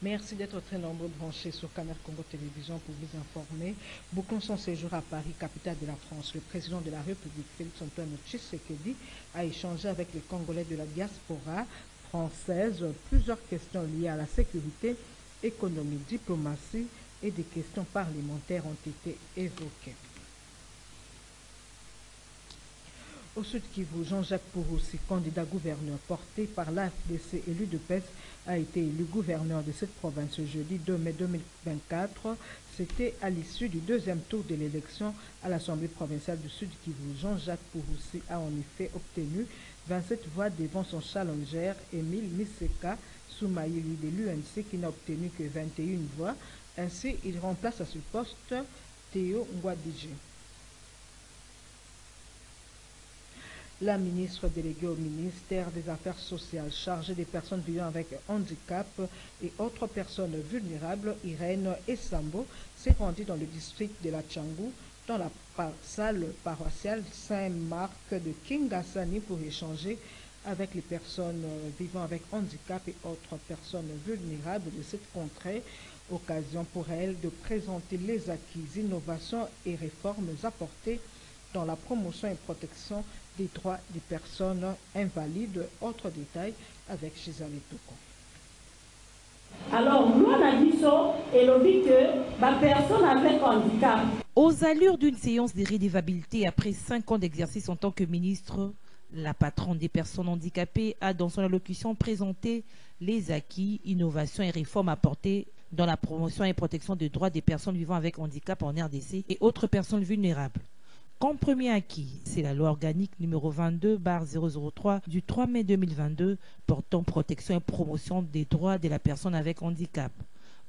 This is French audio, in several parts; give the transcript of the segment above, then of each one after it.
Merci d'être très nombreux branchés sur Canal Congo Télévision pour vous informer. Bouclons son séjour à Paris, capitale de la France. Le président de la République, Félix-Antoine Tshisekedi, a échangé avec les Congolais de la diaspora française plusieurs questions liées à la sécurité, économie, diplomatie et des questions parlementaires ont été évoquées. Au Sud Kivu, Jean-Jacques Pouroussi, candidat gouverneur porté par l'AFDC élu de PES, a été élu gouverneur de cette province ce jeudi 2 mai 2024. C'était à l'issue du deuxième tour de l'élection à l'Assemblée provinciale du Sud Kivu. Jean-Jacques Pouroussi a en effet obtenu 27 voix devant son challenger Émile Miseka Soumaïli de l'UNC qui n'a obtenu que 21 voix. Ainsi, il remplace à ce poste Théo Ngwadije. La ministre déléguée au ministère des Affaires sociales chargée des personnes vivant avec handicap et autres personnes vulnérables, Irène Essambo, s'est rendue dans le district de la Tchangou, dans la salle paroissiale Saint-Marc de Kingasani pour échanger avec les personnes vivant avec handicap et autres personnes vulnérables de cette contrée. Occasion pour elle de présenter les acquis, innovations et réformes apportées dans la promotion et protection des droits des personnes invalides. Autres détails avec Gisèle Toko. Alors, nous, on a dit ça, et l'on dit que la personne avec handicap. Aux allures d'une séance de rédévabilité après 5 ans d'exercice en tant que ministre, la patronne des personnes handicapées a dans son allocution présenté les acquis, innovations et réformes apportées dans la promotion et protection des droits des personnes vivant avec handicap en RDC et autres personnes vulnérables. Comme premier acquis, c'est la loi organique numéro 22/003 du 3 mai 2022 portant protection et promotion des droits de la personne avec handicap.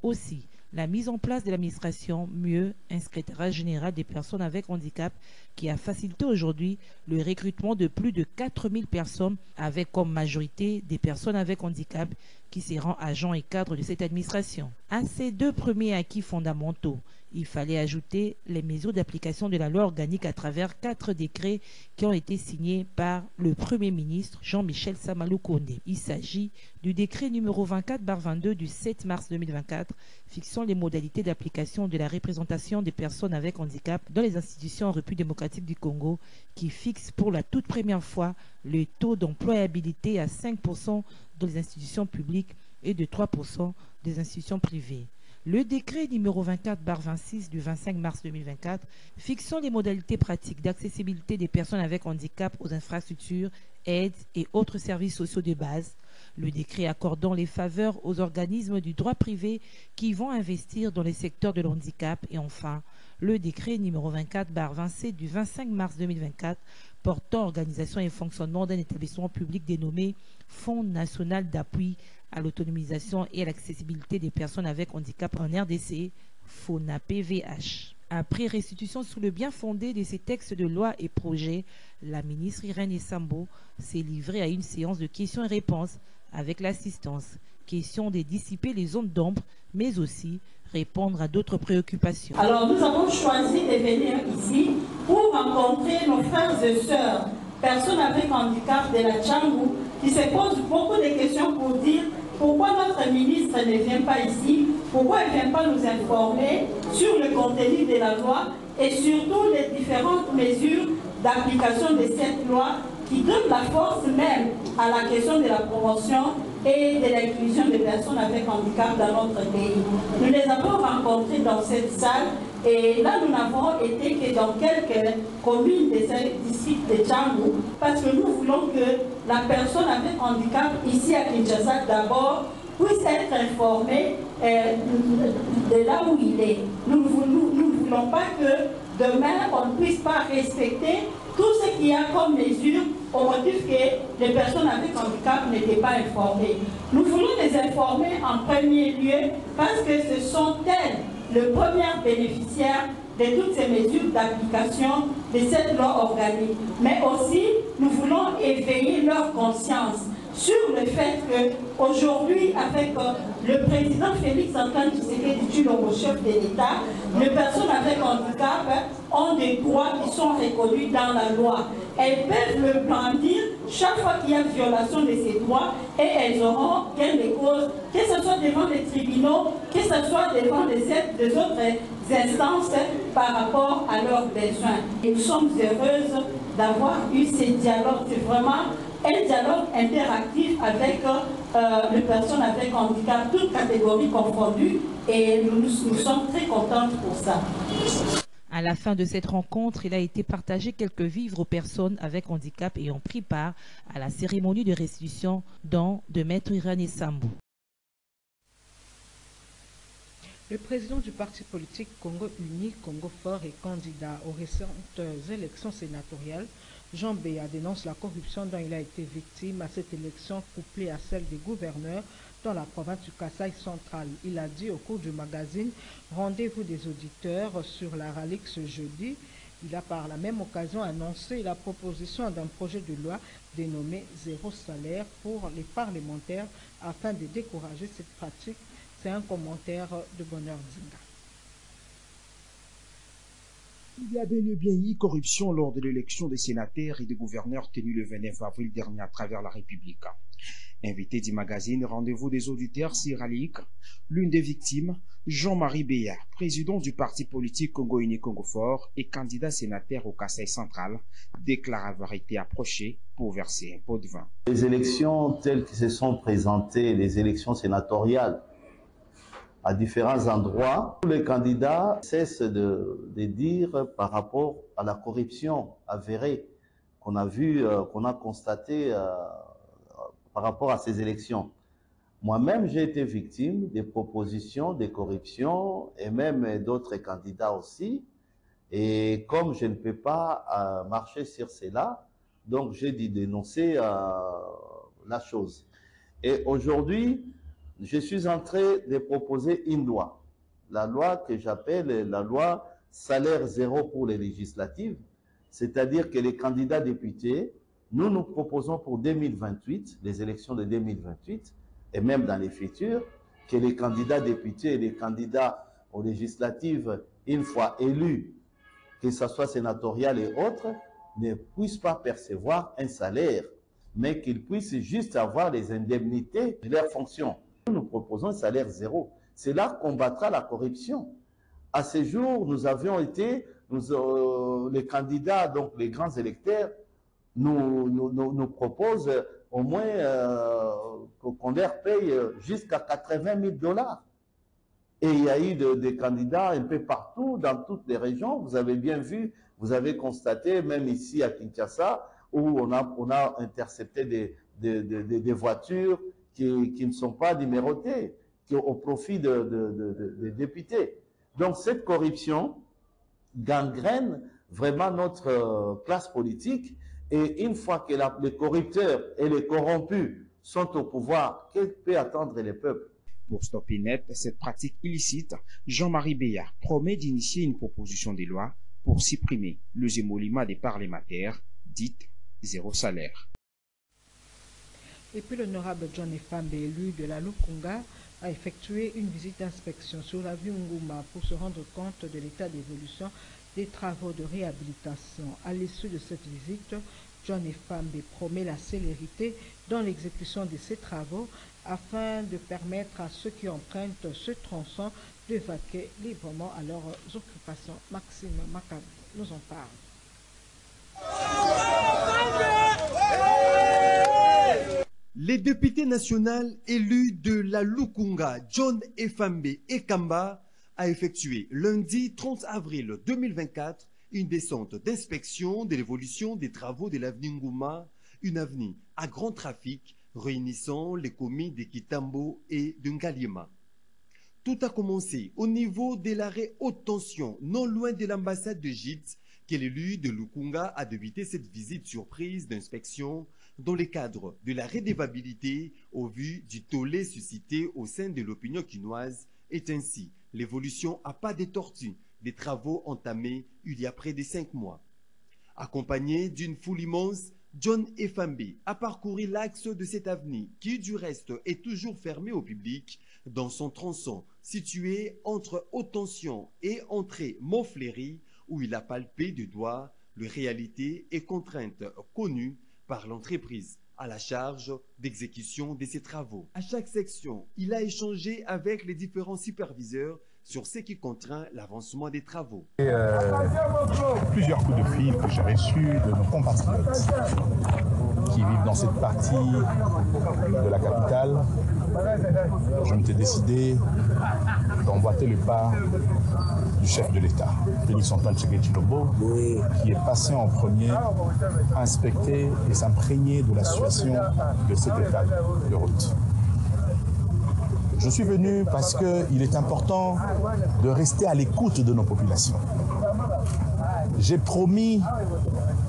Aussi, la mise en place de l'administration mieux secrétariat général des personnes avec handicap qui a facilité aujourd'hui le recrutement de plus de 4000 personnes avec comme majorité des personnes avec handicap qui seront agents et cadres de cette administration. À ces deux premiers acquis fondamentaux, il fallait ajouter les mesures d'application de la loi organique à travers 4 décrets qui ont été signés par le Premier ministre Jean-Michel Samalou Kondé. Il s'agit du décret numéro 24/22 du 7 mars 2024 fixant les modalités d'application de la représentation des personnes avec handicap dans les institutions en République démocratique du Congo qui fixe pour la toute première fois le taux d'employabilité à 5% dans les institutions publiques et de 3% des institutions privées. Le décret numéro 24/26 du 25 mars 2024 fixant les modalités pratiques d'accessibilité des personnes avec handicap aux infrastructures, aides et autres services sociaux de base. Le décret accordant les faveurs aux organismes du droit privé qui vont investir dans les secteurs de l'handicap. Et enfin, le décret numéro 24/27 du 25 mars 2024 portant organisation et fonctionnement d'un établissement public dénommé Fonds national d'appui à l'autonomisation et à l'accessibilité des personnes avec handicap en RDC, FONAPVH. Après restitution sous le bien fondé de ces textes de loi et projets, la ministre Irène Essambo s'est livrée à une séance de questions et réponses avec l'assistance. Question de dissiper les zones d'ombre, mais aussi répondre à d'autres préoccupations. Alors nous avons choisi de venir ici pour rencontrer nos frères et sœurs, personnes avec handicap de la Tchangou, qui se posent beaucoup de questions pour dire pourquoi notre ministre ne vient pas ici, pourquoi il ne vient pas nous informer sur le contenu de la loi et surtout les différentes mesures d'application de cette loi qui donnent la force même à la question de la promotion et de l'inclusion des personnes avec handicap dans notre pays. Nous les avons rencontrés dans cette salle et là nous n'avons été que dans quelques communes des districts de Tchangou parce que nous voulons que la personne avec handicap ici à Kinshasa d'abord puisse être informée de là où il est. Nous ne voulons pas que demain on ne puisse pas respecter tout ce qu'il y a comme mesure au motif que les personnes avec handicap n'étaient pas informées. Nous voulons les informer en premier lieu parce que ce sont elles le premier bénéficiaire de toutes ces mesures d'application de cette loi organique. Mais aussi, nous voulons éveiller leur conscience sur le fait qu'aujourd'hui, avec le président Félix-Antoine Tshisekedi Tshilombo, chef de l'État, les personnes avec handicap ont des droits qui sont reconnus dans la loi. Elles peuvent le brandir chaque fois qu'il y a violation de ces droits, et elles auront gain de cause, que ce soit devant les tribunaux, que ce soit devant des autres instances par rapport à leurs besoins. Et nous sommes heureuses d'avoir eu ces dialogues. C'est vraiment un dialogue interactif avec les personnes avec handicap, toutes catégories confondues, et nous sommes très contentes pour ça. À la fin de cette rencontre, il a été partagé quelques vivres aux personnes avec handicap ayant pris part à la cérémonie de restitution de Maître Irène Sambou. Le président du parti politique Congo Uni, Congo Fort et candidat aux récentes élections sénatoriales, Jean Béa dénonce la corruption dont il a été victime à cette élection couplée à celle des gouverneurs dans la province du Kasaï central. Il a dit au cours du magazine Rendez-vous des auditeurs sur la RALIC ce jeudi. Il a par la même occasion annoncé la proposition d'un projet de loi dénommé Zéro salaire pour les parlementaires afin de décourager cette pratique. C'est un commentaire de Bonheur Zinga. Il y a bel et bien eu corruption lors de l'élection des sénateurs et des gouverneurs tenue le 29 avril dernier à travers la République. Invité du magazine Rendez-vous des auditeurs Siralik, l'une des victimes, Jean-Marie Béa, président du parti politique Congo Uni Congo Fort et candidat sénateur au Kasaï central, déclare avoir été approché pour verser un pot de vin. Les élections telles que se sont présentées, les élections sénatoriales, à différents endroits, tous les candidats cessent de dire par rapport à la corruption avérée qu'on a vue, qu'on a constatée par rapport à ces élections. Moi-même, j'ai été victime des propositions de corruption et même d'autres candidats aussi. Et comme je ne peux pas marcher sur cela, donc j'ai dû dénoncer la chose. Et aujourd'hui, je suis en train de proposer une loi. La loi que j'appelle la loi salaire zéro pour les législatives. C'est-à-dire que les candidats députés, nous proposons pour 2028, les élections de 2028, et même dans les futures, que les candidats députés et les candidats aux législatives, une fois élus, que ce soit sénatorial et autres, ne puissent pas percevoir un salaire, mais qu'ils puissent juste avoir les indemnités de leurs fonctions. Nous proposons un salaire zéro. Cela combattra la corruption. À ce jour, nous avions été, les candidats, donc les grands électeurs, nous proposent au moins qu'on leur paye jusqu'à 80 000 $. Et il y a eu des candidats un peu partout, dans toutes les régions. Vous avez bien vu, vous avez constaté, même ici à Kinshasa, où on a intercepté des voitures qui ne sont pas numérotées, au profit des députés. Donc cette corruption gangrène vraiment notre classe politique. Et une fois que les corrupteurs et les corrompus sont au pouvoir, que peut attendre les peuples? Pour stopper net cette pratique illicite, Jean-Marie Béa promet d'initier une proposition de loi pour supprimer les émoluments des parlementaires, dites zéro salaire. Et puis l'honorable John Efambe, élu de la Lukunga, a effectué une visite d'inspection sur l'avenue Nguma pour se rendre compte de l'état d'évolution des travaux de réhabilitation. À l'issue de cette visite, John Efambe promet la célérité dans l'exécution de ces travaux afin de permettre à ceux qui empruntent ce tronçon de vaquer librement à leurs occupations. Maxime Macabou nous en parle. Les députés nationaux élus de la Lukunga, John Efambe Ekamba, a effectué lundi 30 avril 2024 une descente d'inspection de l'évolution des travaux de l'avenue Nguma, une avenue à grand trafic réunissant les communes de Kitambo et de Ngaliema. Tout a commencé au niveau de l'arrêt haute tension, non loin de l'ambassade d'Égypte, que l'élu de Lukunga a débuté cette visite surprise d'inspection dans le cadre de la redevabilité au vu du tollé suscité au sein de l'opinion quinoise est ainsi l'évolution à pas de tortue des travaux entamés il y a près de 5 mois. Accompagné d'une foule immense, John Efambe a parcouru l'axe de cette avenue qui du reste est toujours fermée au public dans son tronçon situé entre haute tension et entrée Montfléry où il a palpé du doigt les réalités et contraintes connues par l'entreprise à la charge d'exécution de ces travaux. À chaque section, il a échangé avec les différents superviseurs sur ce qui contraint l'avancement des travaux. Plusieurs coups de fil que j'ai reçus de nos compatriotes qui vivent dans cette partie de la capitale. Je m'étais décidé d'emboîter le pas du chef de l'État, Félix Antoine Tshisekedi Tshilombo, qui est passé en premier à inspecter et s'imprégner de la situation de cet état de route. Je suis venu parce qu'il est important de rester à l'écoute de nos populations. J'ai promis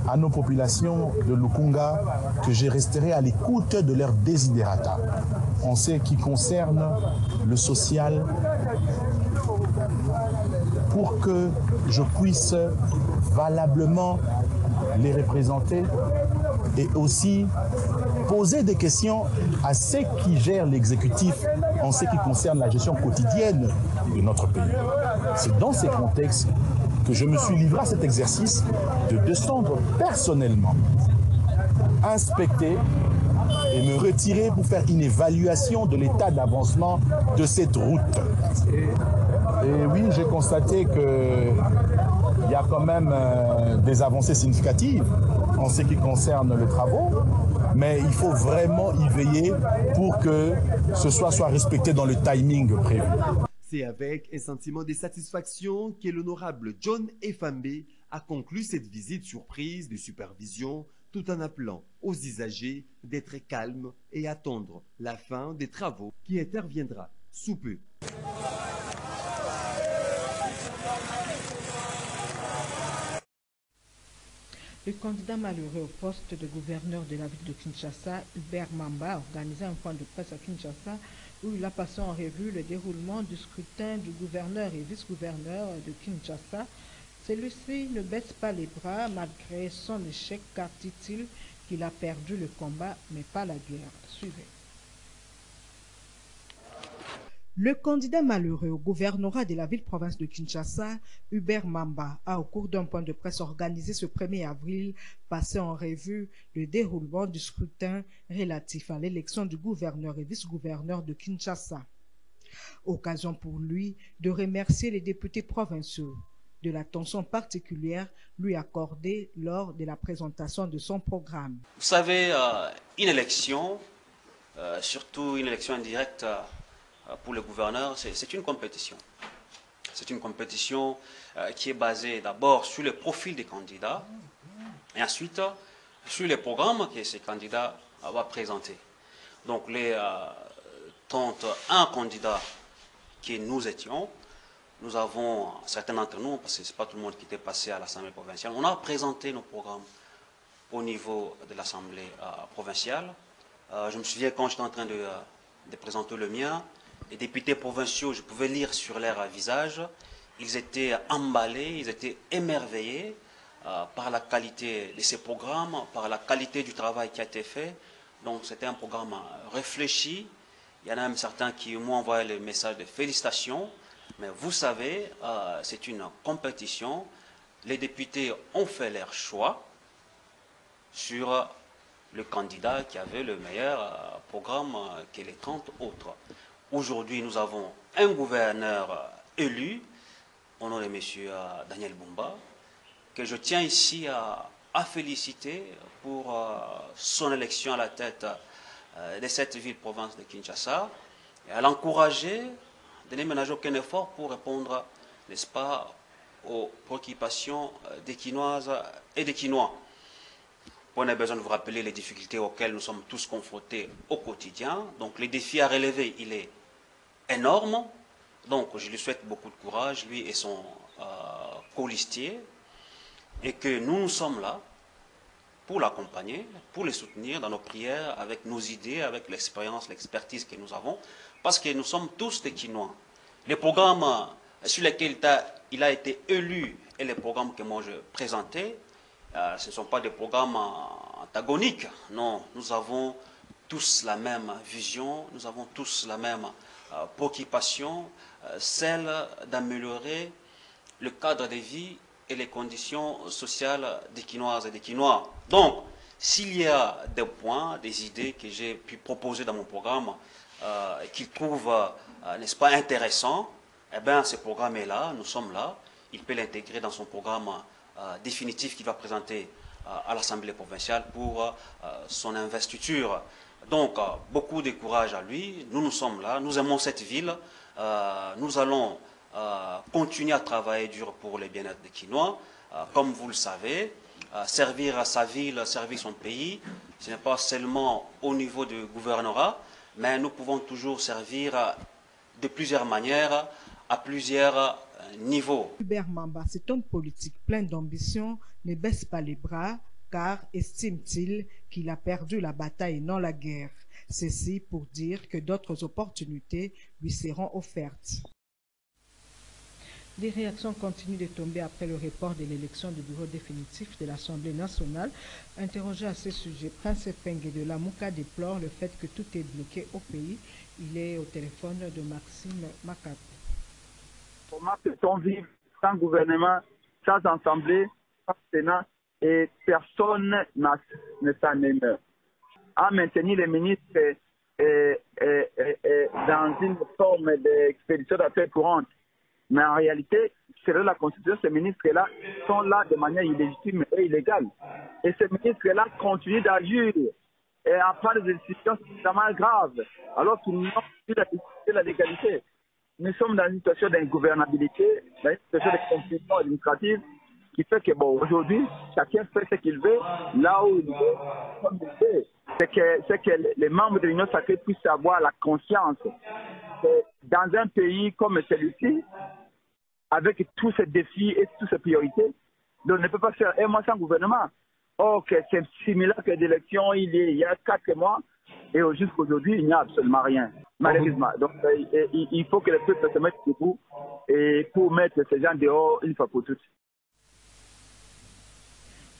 à nos populations de Lukunga que je resterai à l'écoute de leurs desiderata en ce qui concerne le social pour que je puisse valablement les représenter et aussi poser des questions à ceux qui gèrent l'exécutif en ce qui concerne la gestion quotidienne de notre pays. C'est dans ces contextes que je me suis livré à cet exercice de descendre personnellement, inspecter et me retirer pour faire une évaluation de l'état d'avancement de cette route. Et oui, j'ai constaté qu'il y a quand même des avancées significatives en ce qui concerne les travaux, mais il faut vraiment y veiller pour que ce soit respecté dans le timing prévu. C'est avec un sentiment de satisfaction que l'honorable John Efambe a conclu cette visite surprise de supervision tout en appelant aux usagers d'être calmes et attendre la fin des travaux qui interviendra sous peu. Le candidat malheureux au poste de gouverneur de la ville de Kinshasa, Hubert Mamba, a organisé un point de presse à Kinshasa où il a passé en revue le déroulement du scrutin du gouverneur et vice-gouverneur de Kinshasa. Celui-ci ne baisse pas les bras malgré son échec car dit-il qu'il a perdu le combat mais pas la guerre. Suivez. Le candidat malheureux au gouvernorat de la ville-province de Kinshasa, Hubert Mamba, a au cours d'un point de presse organisé ce 1er avril passé en revue le déroulement du scrutin relatif à l'élection du gouverneur et vice-gouverneur de Kinshasa. Occasion pour lui de remercier les députés provinciaux de l'attention particulière lui accordée lors de la présentation de son programme. Vous savez, une élection, surtout une élection indirecte, pour le gouverneur, c'est une compétition. C'est une compétition qui est basée d'abord sur le profil des candidats et ensuite sur les programmes que ces candidats vont présenter. Donc les 31 candidats que nous étions, nous avons, certains d'entre nous, parce que ce n'est pas tout le monde qui était passé à l'Assemblée provinciale, on a présenté nos programmes au niveau de l'Assemblée provinciale. Je me souviens quand j'étais en train de présenter le mien, les députés provinciaux, je pouvais lire sur leur visage, ils étaient emballés, ils étaient émerveillés par la qualité de ces programmes, par la qualité du travail qui a été fait. Donc c'était un programme réfléchi. Il y en a même certains qui m'ont envoyé le message de félicitations. Mais vous savez, c'est une compétition. Les députés ont fait leur choix sur le candidat qui avait le meilleur programme que les 30 autres. Aujourd'hui, nous avons un gouverneur élu, au nom de M. Daniel Bumba, que je tiens ici à féliciter pour son élection à la tête de cette ville-province de Kinshasa, et à l'encourager de ne ménager aucun effort pour répondre, n'est-ce pas, aux préoccupations des Kinoises et des Kinois. On a besoin de vous rappeler les difficultés auxquelles nous sommes tous confrontés au quotidien. Donc les défis à relever, il est énorme. Donc je lui souhaite beaucoup de courage, lui et son colistier, et que nous sommes là pour l'accompagner, pour le soutenir dans nos prières, avec nos idées, avec l'expérience, l'expertise que nous avons, parce que nous sommes tous des Kinois. Les programmes sur lesquels il a été élu et les programmes que moi je présentais, ce ne sont pas des programmes antagoniques. Non, nous avons tous la même vision, nous avons tous la même préoccupation, celle d'améliorer le cadre de vie et les conditions sociales des Kinoises et des Kinois. Donc, s'il y a des points, des idées que j'ai pu proposer dans mon programme qu'il trouve, n'est-ce pas, intéressants, eh bien, ce programme est là, nous sommes là. Il peut l'intégrer dans son programme définitif qu'il va présenter à l'Assemblée provinciale pour son investiture. Donc, beaucoup de courage à lui. Nous sommes là, nous aimons cette ville. Nous allons continuer à travailler dur pour le bien-être des Kinois. Comme vous le savez, servir sa ville, servir son pays, ce n'est pas seulement au niveau du gouvernorat, mais nous pouvons toujours servir de plusieurs manières, à plusieurs niveaux. Hubert Mamba, cet homme politique plein d'ambition, ne baisse pas les bras, car estime-t-il qu'il a perdu la bataille et non la guerre. Ceci pour dire que d'autres opportunités lui seront offertes. Des réactions continuent de tomber après le report de l'élection du bureau définitif de l'Assemblée nationale. Interrogé à ce sujet, Prince Pengue de la Mouka déplore le fait que tout est bloqué au pays. Il est au téléphone de Maxime Makapo. Comment peut-on vivre sans gouvernement, sans assemblée, sans sénat et personne ne s'en émeut? À maintenir les ministres dans une forme d'expédition d'affaires courantes. Mais en réalité, selon la Constitution, ces ministres-là sont là de manière illégitime et illégale. Et ces ministres-là continuent d'agir et à prendre des décisions extrêmement graves, alors qu'ils n'ont plus la légalité. Nous sommes dans une situation d'ingouvernabilité, dans une situation de confusion administrative qui fait que, bon, aujourd'hui, chacun fait ce qu'il veut, là où il veut, comme il veut. C'est que les membres de l'Union sacrée puissent avoir la conscience que dans un pays comme celui-ci, avec tous ces défis et toutes ces priorités, on ne peut pas faire un mois sans gouvernement. Or, que c'est similaire que d'élections il y a 4 mois, et jusqu'à aujourd'hui, il n'y a absolument rien, malheureusement. Donc, il faut que le peuple se mette debout et pour mettre ces gens dehors une fois pour toutes.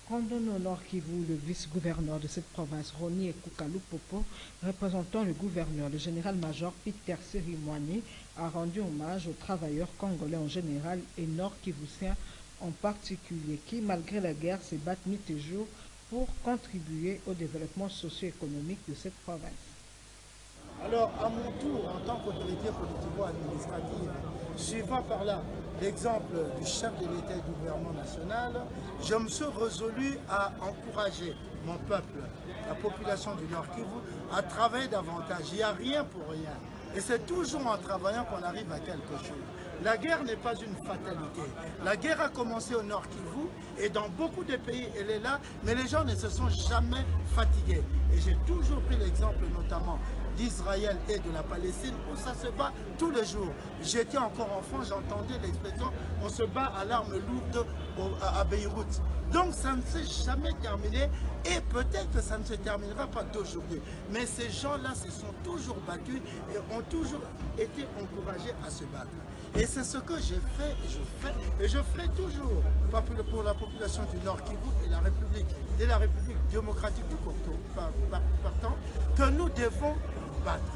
Rendons au Nord Kivu, le vice-gouverneur de cette province, Roni Ekoukalou Popo, représentant le gouverneur, le général-major Peter Sirimwani, a rendu hommage aux travailleurs congolais en général et nord-kivusiens en particulier, qui, malgré la guerre, se battent nuit et jour pour contribuer au développement socio-économique de cette province. Alors, à mon tour, en tant qu'autorité politico-administrative, suivant par là l'exemple du chef de l'État et du gouvernement national, je me suis résolu à encourager mon peuple, la population du Nord Kivu, à travailler davantage. Il n'y a rien pour rien. Et c'est toujours en travaillant qu'on arrive à quelque chose. La guerre n'est pas une fatalité. La guerre a commencé au Nord Kivu et dans beaucoup de pays, elle est là, mais les gens ne se sont jamais fatigués. Et j'ai toujours pris l'exemple notamment d'Israël et de la Palestine où ça se bat tous les jours. J'étais encore enfant, j'entendais l'expression « on se bat à l'arme lourde à Beyrouth ». Donc ça ne s'est jamais terminé et peut-être que ça ne se terminera pas d'aujourd'hui. Mais ces gens-là se sont toujours battus et ont toujours été encouragés à se battre. Et c'est ce que j'ai fait et je fais et je ferai toujours pour la population du Nord Kivu et la République démocratique du Congo partant que nous devons battre.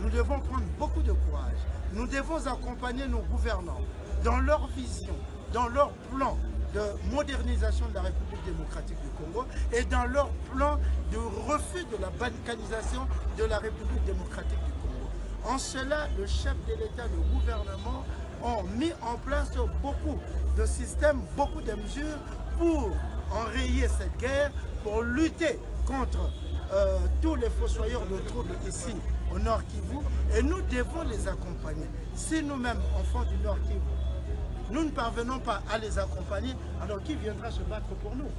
Nous devons prendre beaucoup de courage. Nous devons accompagner nos gouvernants dans leur vision, dans leur plan de modernisation de la République démocratique du Congo et dans leur plan de refus de la balkanisation de la République démocratique du Congo. En cela, le chef de l'État, le gouvernement ont mis en place beaucoup de systèmes, beaucoup de mesures pour enrayer cette guerre, pour lutter contre tous les fossoyeurs de troubles ici au Nord Kivu et nous devons les accompagner. Si nous-mêmes, enfants du Nord Kivu, nous ne parvenons pas à les accompagner, alors qui viendra se battre pour nous?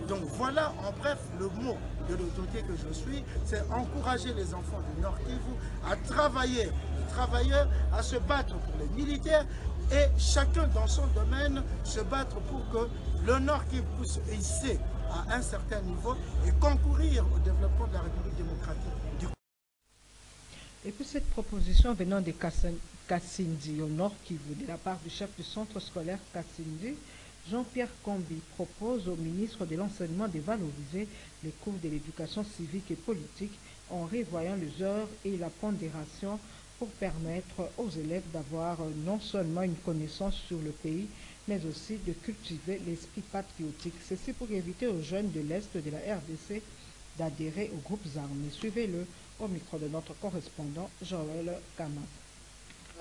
Donc voilà, en bref, le mot de l'autorité que je suis, c'est encourager les enfants du Nord Kivu à travailler, les travailleurs à se battre pour les militaires et chacun dans son domaine se battre pour que le Nord Kivu puisse hisser à un certain niveau et concourir au développement de la République démocratique du Congo. Et puis cette proposition venant de Kassindi au Nord Kivu, de la part du chef du centre scolaire Kassindi, Jean-Pierre Kombi propose au ministre de l'Enseignement de valoriser les cours de l'éducation civique et politique en revoyant les heures et la pondération pour permettre aux élèves d'avoir non seulement une connaissance sur le pays, mais aussi de cultiver l'esprit patriotique. Ceci pour éviter aux jeunes de l'Est de la RDC d'adhérer aux groupes armés. Suivez-le au micro de notre correspondant Joël Kama.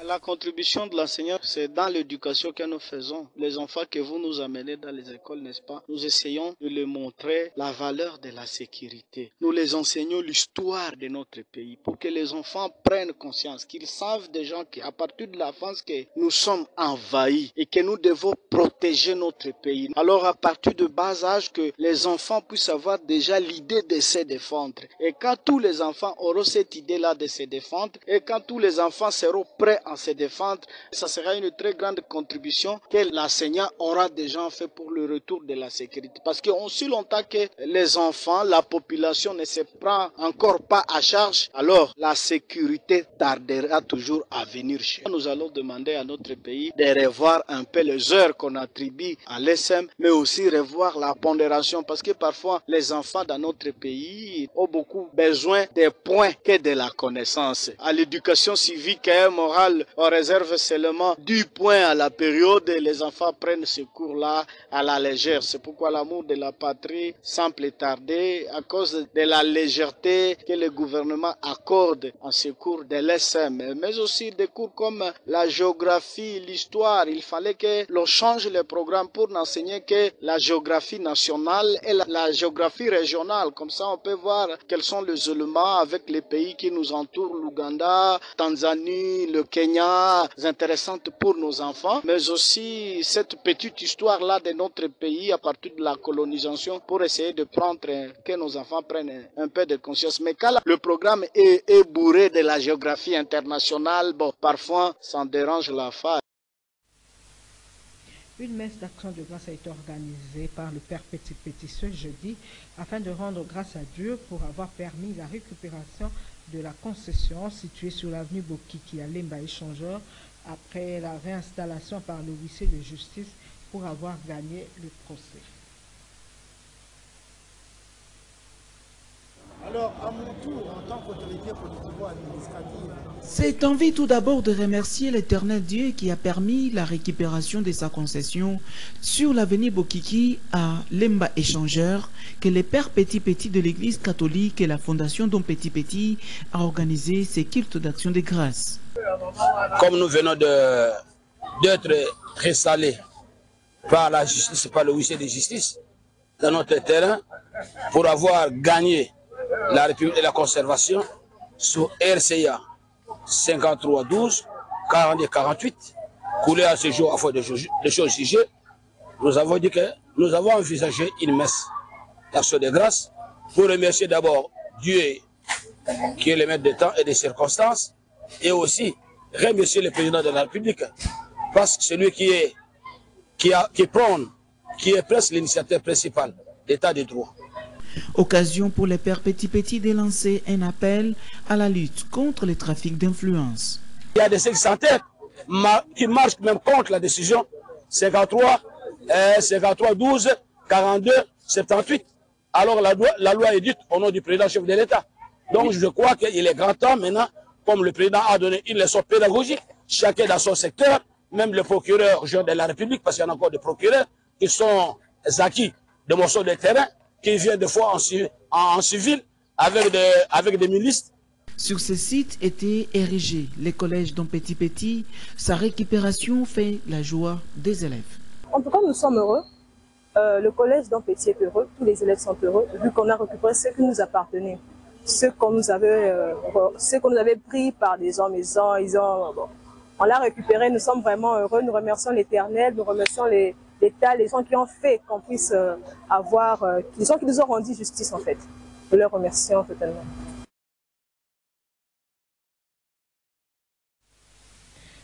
La contribution de l'enseignant, c'est dans l'éducation que nous faisons. Les enfants que vous nous amenez dans les écoles, n'est-ce pas? Nous essayons de leur montrer la valeur de la sécurité. Nous les enseignons l'histoire de notre pays pour que les enfants prennent conscience, qu'ils savent déjà qu'à partir de l'enfance que nous sommes envahis et que nous devons protéger notre pays. Alors à partir de bas âge, que les enfants puissent avoir déjà l'idée de se défendre. Et quand tous les enfants auront cette idée-là de se défendre, et quand tous les enfants seront prêts à se défendre, ça sera une très grande contribution que l'enseignant aura déjà fait pour le retour de la sécurité. Parce qu'aussi longtemps que les enfants, la population ne se prend encore pas à charge, alors la sécurité tardera toujours à venir chez nous. Nous allons demander à notre pays de revoir un peu les heures qu'on attribue à l'ESM, mais aussi revoir la pondération, parce que parfois les enfants dans notre pays ont beaucoup besoin des points que de la connaissance. À l'éducation civique et morale, on réserve seulement 10 points à la période et les enfants prennent ce cours-là à la légère. C'est pourquoi l'amour de la patrie semble tarder à cause de la légèreté que le gouvernement accorde en ce cours de l'ESM, mais aussi des cours comme la géographie, l'histoire. Il fallait que l'on change le programme pour n'enseigner que la géographie nationale et la géographie régionale. Comme ça, on peut voir quels sont les éléments avec les pays qui nous entourent, l'Ouganda, Tanzanie, le Kenya, intéressantes pour nos enfants, mais aussi cette petite histoire-là de notre pays à partir de la colonisation pour essayer de prendre, que nos enfants prennent un peu de conscience. Mais quand le programme est bourré de la géographie internationale, bon, parfois, ça dérange la face. Une messe d'action de grâce a été organisée par le Père Petit Petit ce jeudi afin de rendre grâce à Dieu pour avoir permis la récupération de la concession située sur l'avenue Bokiki à Lemba Échangeur après la réinstallation par le huissier de justice pour avoir gagné le procès. Alors, à mon tour, en tant qu'autorité politico-administrative, c'est envie tout d'abord de remercier l'Éternel Dieu qui a permis la récupération de sa concession sur l'avenue Bokiki à Lemba Échangeur que les pères Petit Petit de l'Église catholique et la Fondation Don Petit Petit a organisé ces cultes d'action de grâce. Comme nous venons d'être réinstallés par la justice, par le huissier de justice dans notre terrain pour avoir gagné la République de la conservation sur RCA 5312 4248 coulé à ce jour à fois de choses jugées, nous avons dit que nous avons envisagé une messe d'action de grâce pour remercier d'abord Dieu qui est le maître des temps et des circonstances et aussi remercier le président de la République parce que c'est lui qui est presque l'initiateur principal d'état de droit. Occasion pour les pères Petit Petit de lancer un appel à la lutte contre les trafics d'influence. Il y a des secrétaires qui marchent même contre la décision 53 12 42 78. Alors la loi est dite au nom du président chef de l'État. Donc je crois qu'il est grand temps maintenant, comme le président a donné une leçon pédagogique, chacun dans son secteur, même le procureur de la République, parce qu'il y en a encore des procureurs qui sont acquis de morceaux de terrain, qui viennent des fois en civil avec des milices. Sur ce site était érigé les collèges Don Petit Petit. Sa récupération fait la joie des élèves. En tout cas, nous sommes heureux. Le collège Don Petit est heureux. Tous les élèves sont heureux vu qu'on a récupéré ce qui nous appartenait. Ce qu'on nous avait pris par des gens maison, on l'a récupéré. Nous sommes vraiment heureux. Nous remercions l'Éternel. Nous remercions l'État, les gens qui ont fait qu'on puisse avoir, les gens qui nous ont rendu justice en fait. Nous leur remercions totalement.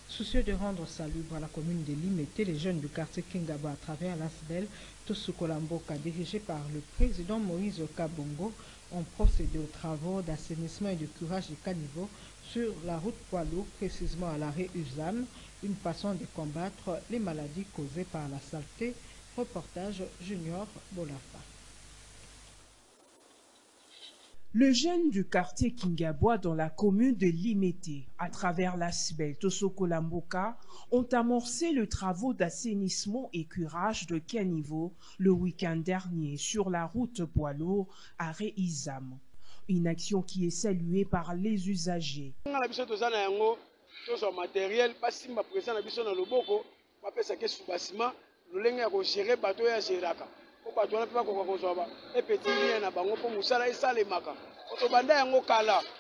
Soucieux de rendre salubre à la commune de Limete, les jeunes du quartier Kingaba à travers l'Asbel, Tosukolamboka, dirigés par le président Moïse Kabongo, ont procédé aux travaux d'assainissement et de curage des caniveaux sur la route poids lourd, précisément à l'arrêt Usam, une façon de combattre les maladies causées par la saleté. Reportage Junior Bolafa. Le jeune du quartier Kingabois dans la commune de Limete, à travers l'ASBEL Tosoko Lamboka, ont amorcé le travaux d'assainissement et curage de caniveau le week-end dernier sur la route poids lourd à Réizam. Une action qui est saluée par les usagers.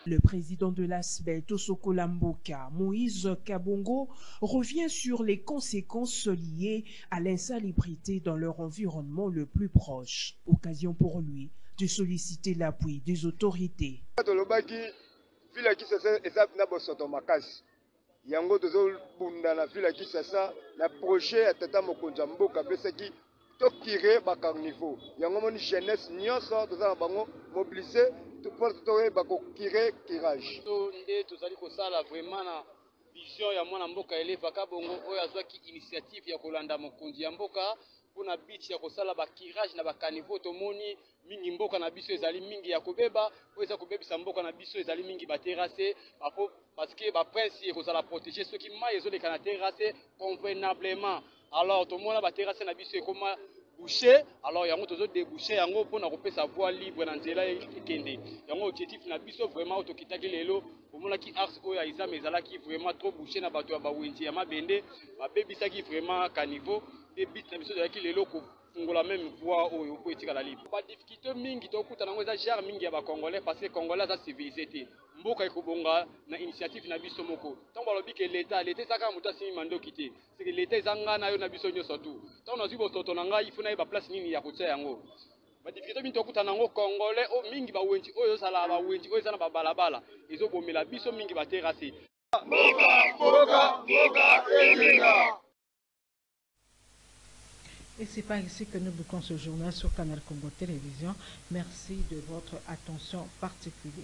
Le président de l'ASBEL Tosoko Lamboka, Moïse Kabongo, revient sur les conséquences liées à l'insalubrité dans leur environnement le plus proche. Occasion pour lui de solliciter l'appui des autorités. Yango tozo bunda na ville Kisasa na projet ya tata mokonza mboka pesaki to tirer ba carniveau yango moni jeunesse nyonso toza na bango mobiliser to porte to ba ko tirer tirage to nde tozali ko sala vraiment na vision ya mwana mboka Eleva Kabongo oyo azwaki initiative ya kolanda mokonzi ya mboka pona biti ya kosala ba tirage na ba carniveau to moni mingi mboka na biso ezali mingi ya kobeba oyo eza kobebisa mboka na biso ezali mingi ba terrasser parce que ba prince ekozala protéger ceux qui mai ezoleka na terrasser convenablement alors to mona ba terrasser na biso ekoma boucher alors yango tozo déboucher yango pona kopesa voie libre na nzela ekende yango objectif na biso vraiment otokitaki lelo omona ki ars oyo Izam ezalaki vraiment trop boucher na bato ya bawenzi ya mabende babebisaki vraiment caniveau et bit na biso ezalaki lelo fungola même voie oyo po etika la libre ba difficulté mingi tokuta nango eza genre mingi ya ba congolais parce que congolais za civilisé te mboka ekobonga na initiative na biso moko tant balobi ke l'état ezaka moto asimi mandoki te c'est que l'état ezanga na yo na biso nyonso tout tant nazwi bosoto na ngai ifuna ba place nini ya kotia yango ba difficulté mingi tokuta nango congolais o mingi ba wenji oyo sala ba wenji oyo zana ba balabala ezobomela biso mingi ba terrasse mboka elinga. Et c'est par ici que nous bouclons ce journal sur Canal Congo Télévision. Merci de votre attention particulière.